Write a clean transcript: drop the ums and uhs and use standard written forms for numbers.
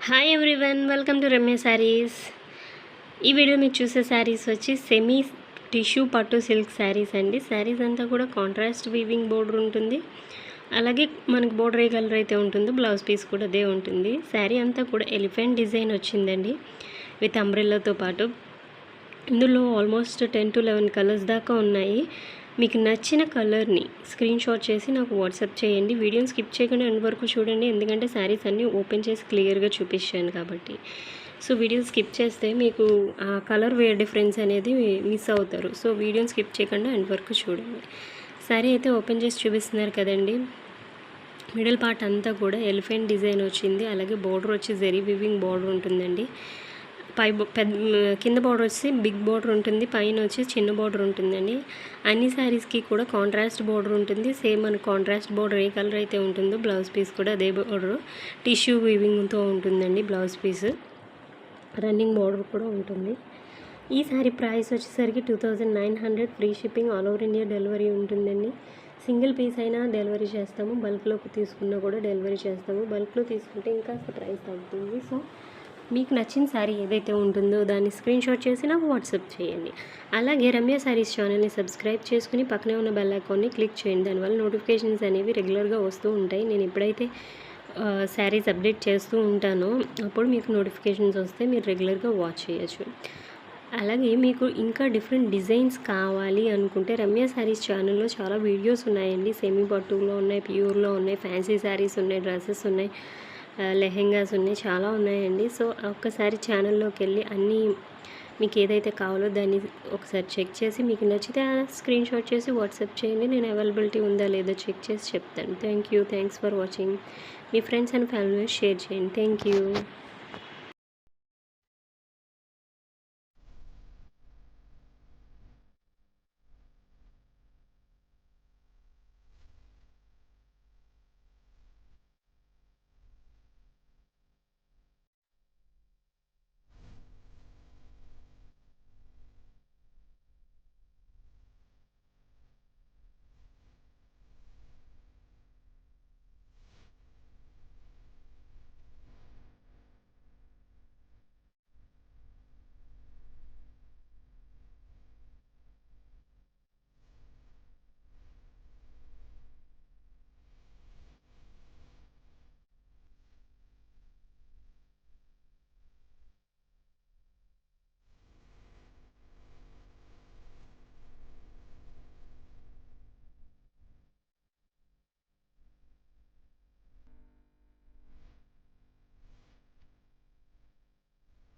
Hi everyone, welcome to Ramya saris. ఈ video మీరు చూసే శారీస్ వచ్చి సెమీ టిష్యూ పట్టు సిల్క్ శారీస్ అండి. శారీస్ అంతా కూడా కాంట్రాస్ట్ వీవింగ్ బోర్డర్ ఉంటుంది. అలాగే మనకు బోర్డర్ ఏ కలర్ అయితే ఉంటుందో బ్లౌజ్ పీస్ కూడా అదే ఉంటుంది. శారీ అంతా కూడా ఎలిఫెంట్ డిజైన్ వచ్చిందండి విత్ అంబ్రెల్లాతో పాటు. ఇందులో ఆల్మోస్ట్ 10 to 11 కలర్స్ దాకా ఉన్నాయి. మీకు నచ్చిన కలర్ని స్క్రీన్ షాట్ చేసి నాకు వాట్సాప్ చేయండి. వీడియోని స్కిప్ చేయకుండా ఎండ్ వరకు చూడండి, ఎందుకంటే శారీస్ అన్నీ ఓపెన్ చేసి క్లియర్గా చూపించాను కాబట్టి. సో వీడియో స్కిప్ చేస్తే మీకు ఆ కలర్ వేర్ డిఫరెన్స్ అనేది మిస్ అవుతారు. సో వీడియోని స్కిప్ చేయకుండా ఎండ్ వరకు చూడండి. శారీ అయితే ఓపెన్ చేసి చూపిస్తున్నారు కదండి. మిడిల్ పార్ట్ అంతా కూడా ఎలిఫెంట్ డిజైన్ వచ్చింది. అలాగే బోర్డర్ వచ్చి జెరీ వివింగ్ బోర్డర్ ఉంటుందండి. కింద బార్డర్ వచ్చి బిగ్ బార్డర్ ఉంటుంది, పైన వచ్చి చిన్న బార్డర్ ఉంటుందండి. అన్ని శారీస్కి కూడా కాంట్రాస్ట్ బార్డర్ ఉంటుంది. సేమ్ మన కాంట్రాస్ట్ బార్డర్ ఏ కలర్ అయితే ఉంటుందో బ్లౌజ్ పీస్ కూడా అదే బార్డర్ టిష్యూ వీవింగ్తో ఉంటుందండి. బ్లౌజ్ పీస్ రన్నింగ్ బార్డర్ కూడా ఉంటుంది. ఈ శారీ ప్రైస్ వచ్చేసరికి 2900, free shipping, all over India delivery ఉంటుందండి. సింగిల్ పీస్ అయినా డెలివరీ చేస్తాము, బల్క్లోకి తీసుకున్నా కూడా డెలివరీ చేస్తాము. బల్క్లో తీసుకుంటే ఇంకా ప్రైస్ తగ్గుతుంది. సో మీకు నచ్చిన శారీ ఏదైతే ఉంటుందో దాన్ని స్క్రీన్ షాట్ చేసి నాకు వాట్సాప్ చేయండి. అలాగే రమ్య శారీస్ ఛానల్ని సబ్స్క్రైబ్ చేసుకుని పక్కనే ఉన్న బెల్ ఐకాన్ని క్లిక్ చేయండి. దానివల్ల నోటిఫికేషన్స్ అనేవి రెగ్యులర్గా వస్తూ ఉంటాయి. నేను ఎప్పుడైతే శారీస్ అప్డేట్ చేస్తూ ఉంటానో అప్పుడు మీకు నోటిఫికేషన్స్ వస్తే మీరు రెగ్యులర్గా వాచ్ చేయొచ్చు. అలాగే మీకు ఇంకా డిఫరెంట్ డిజైన్స్ కావాలి అనుకుంటే రమ్య శారీస్ ఛానల్లో చాలా వీడియోస్ ఉన్నాయండి. సెమీ పట్టులో ఉన్నాయి, ప్యూర్లో ఉన్నాయి, ఫ్యాన్సీ శారీస్ ఉన్నాయి, డ్రెస్సెస్ ఉన్నాయి, లెహెంగాస్ ఉన్నాయి, చాలా ఉన్నాయండి. సో ఒక్కసారి ఛానల్లోకి వెళ్ళి అన్నీ మీకు ఏదైతే కావాలో దాన్ని ఒకసారి చెక్ చేసి మీకు నచ్చితే స్క్రీన్ షాట్ చేసి వాట్సాప్ చేయండి. నేను అవైలబిలిటీ ఉందా లేదా చెక్ చేసి చెప్తాను. Thanks for watching. మీ ఫ్రెండ్స్ అండ్ ఫ్యామిలీ షేర్ చేయండి. Thank you.